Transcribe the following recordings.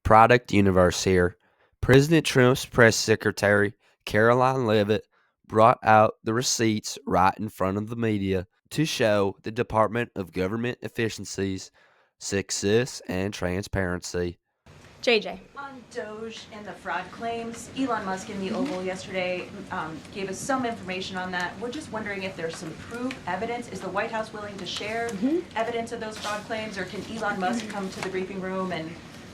Product universe here. President Trump's press secretary, Karoline Leavitt, brought out the receipts right in front of the media to show the Department of Government efficiencies, success, and transparency. JJ. On DOGE and the fraud claims, Elon Musk in the Oval yesterday gave us some information on that. We're just wondering if there's some proof, evidence. Is the White House willing to share evidence of those fraud claims, or can Elon Musk come to the briefing room and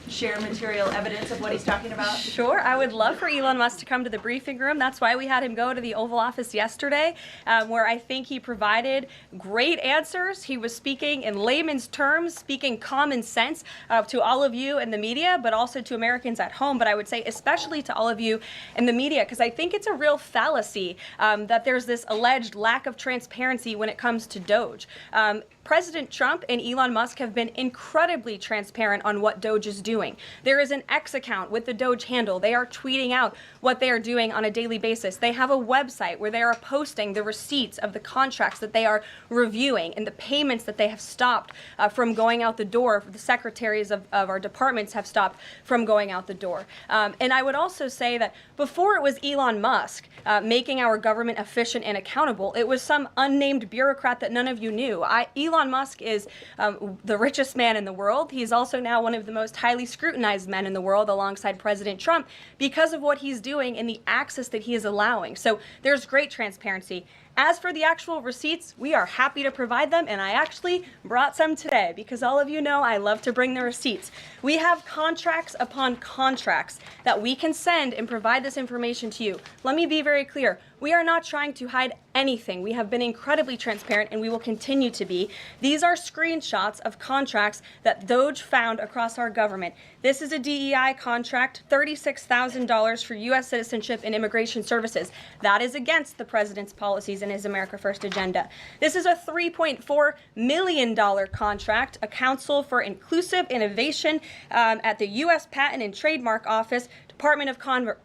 share material evidence of what he's talking about? Sure, I would love for Elon Musk to come to the briefing room. That's why we had him go to the Oval Office yesterday, where I think he provided great answers. He was speaking in layman's terms, speaking common sense to all of you in the media, but also to Americans at home. But I would say especially to all of you in the media, because I think it's a real fallacy that there's this alleged lack of transparency when it comes to DOGE. President Trump and Elon Musk have been incredibly transparent on what DOGE is doing. There is an X account with the DOGE handle. They are tweeting out what they are doing on a daily basis. They have a website where they are posting the receipts of the contracts that they are reviewing and the payments that they have stopped from going out the door. The secretaries of our departments have stopped from going out the door. And I would also say that before it was Elon Musk making our government efficient and accountable, it was some unnamed bureaucrat that none of you knew. Elon Musk is the richest man in the world. He's also now one of the most highly scrutinized men in the world alongside President Trump because of what he's doing and the access that he is allowing. So there's great transparency. As for the actual receipts, we are happy to provide them, and I actually brought some today because all of you know I love to bring the receipts. We have contracts upon contracts that we can send and provide this information to you. Let me be very clear. We are not trying to hide anything. We have been incredibly transparent, and we will continue to be. These are screenshots of contracts that DOGE found across our government. This is a DEI contract, $36,000 for U.S. citizenship and immigration services. That is against the president's policies and his America First agenda. This is a $3.4 million contract, a Council for Inclusive Innovation at the U.S. Patent and Trademark Office, Department of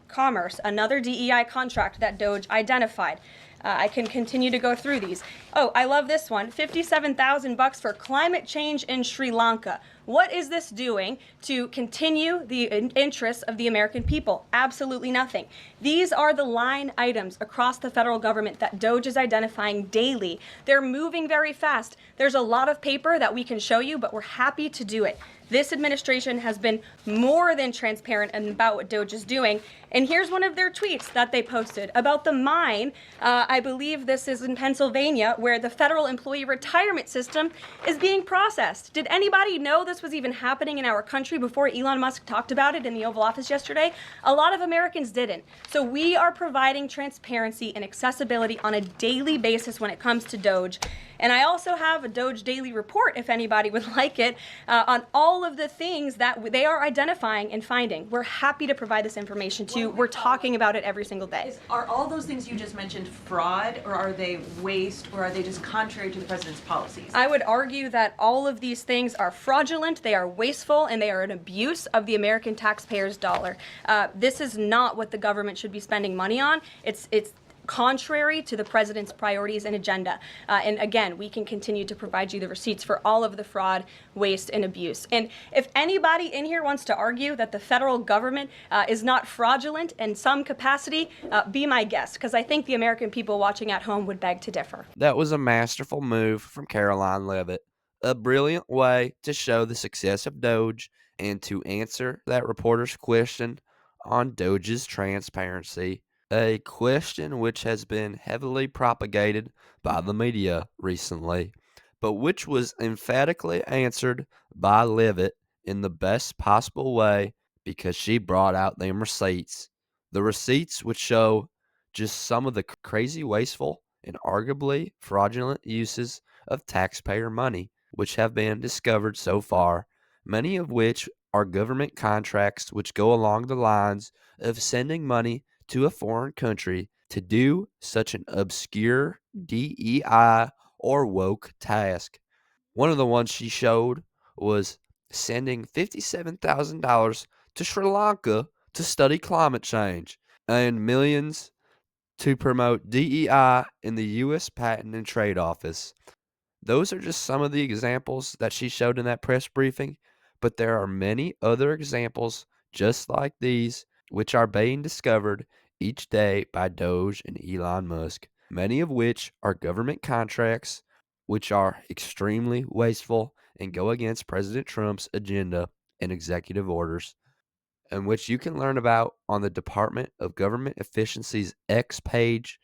Commerce, another DEI contract that DOGE identified. I can continue to go through these. Oh, I love this one. $57,000 for climate change in Sri Lanka. What is this doing to continue the interests of the American people? Absolutely nothing. These are the line items across the federal government that DOGE is identifying daily. They're moving very fast. There's a lot of paper that we can show you, but we're happy to do it. This administration has been more than transparent about what DOGE is doing. And here's one of their tweets that they posted about the mine. I believe this is in Pennsylvania, where the federal employee retirement system is being processed. Did anybody know this was even happening in our country before Elon Musk talked about it in the Oval Office yesterday? A lot of Americans didn't. So we are providing transparency and accessibility on a daily basis when it comes to DOGE. And I also have a DOGE daily report, if anybody would like it, on all of the things that they are identifying and finding. We're happy to provide this information to you. We're talking about it every single day. Are all those things you just mentioned fraud, or are they waste, or are they just contrary to the president's policies? I would argue that all of these things are fraudulent, they are wasteful, and they are an abuse of the American taxpayer's dollar. This is not what the government should be spending money on. It's contrary to the president's priorities and agenda. And again, we can continue to provide you the receipts for all of the fraud, waste, and abuse. And if anybody in here wants to argue that the federal government is not fraudulent in some capacity, be my guest, because I think the American people watching at home would beg to differ. That was a masterful move from Karoline Leavitt, a brilliant way to show the success of DOGE and to answer that reporter's question on DOGE's transparency. A question which has been heavily propagated by the media recently, but which was emphatically answered by Leavitt in the best possible way because she brought out them receipts. The receipts would show just some of the crazy, wasteful, and arguably fraudulent uses of taxpayer money which have been discovered so far, many of which are government contracts which go along the lines of sending money to a foreign country to do such an obscure DEI or woke task. One of the ones she showed was sending $57,000 to Sri Lanka to study climate change and millions to promote DEI in the U.S. Patent and Trade Office. Those are just some of the examples that she showed in that press briefing, but there are many other examples just like these, which are being discovered each day by Doge and Elon Musk, many of which are government contracts, which are extremely wasteful and go against President Trump's agenda and executive orders, and which you can learn about on the Department of Government Efficiency's X page.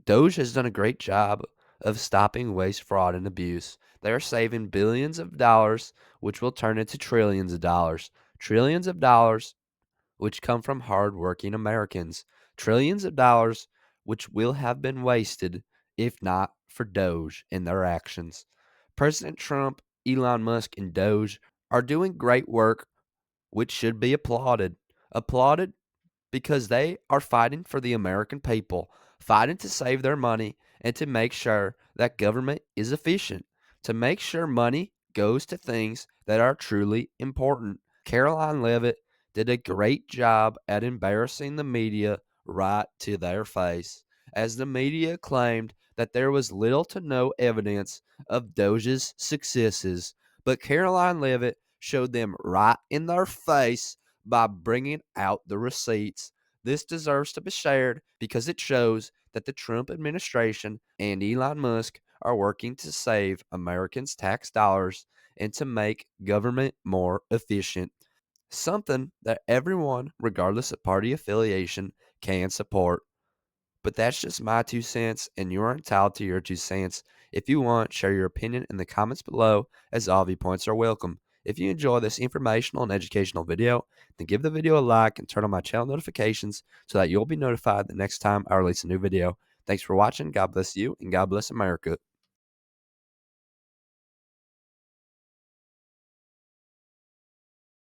Doge has done a great job of stopping waste, fraud, and abuse. They are saving billions of dollars, which will turn into trillions of dollars. Trillions of dollars, which come from hardworking Americans. Trillions of dollars, which will have been wasted if not for Doge and their actions. President Trump, Elon Musk, and Doge are doing great work, which should be applauded. Applauded because they are fighting for the American people, fighting to save their money and to make sure that government is efficient, to make sure money goes to things that are truly important. Karoline Leavitt did a great job at embarrassing the media right to their face, as the media claimed that there was little to no evidence of Doge's successes, but Caroline Leavitt showed them right in their face by bringing out the receipts. This deserves to be shared because it shows that the Trump administration and Elon Musk are working to save Americans' tax dollars and to make government more efficient. Something that everyone, regardless of party affiliation, can support. But that's just my 2 cents, and you're entitled to your 2 cents. If you want, share your opinion in the comments below, as all viewpoints are welcome. If you enjoy this informational and educational video, then give the video a like and turn on my channel notifications so that you'll be notified the next time I release a new video. Thanks for watching. God bless you, and God bless America.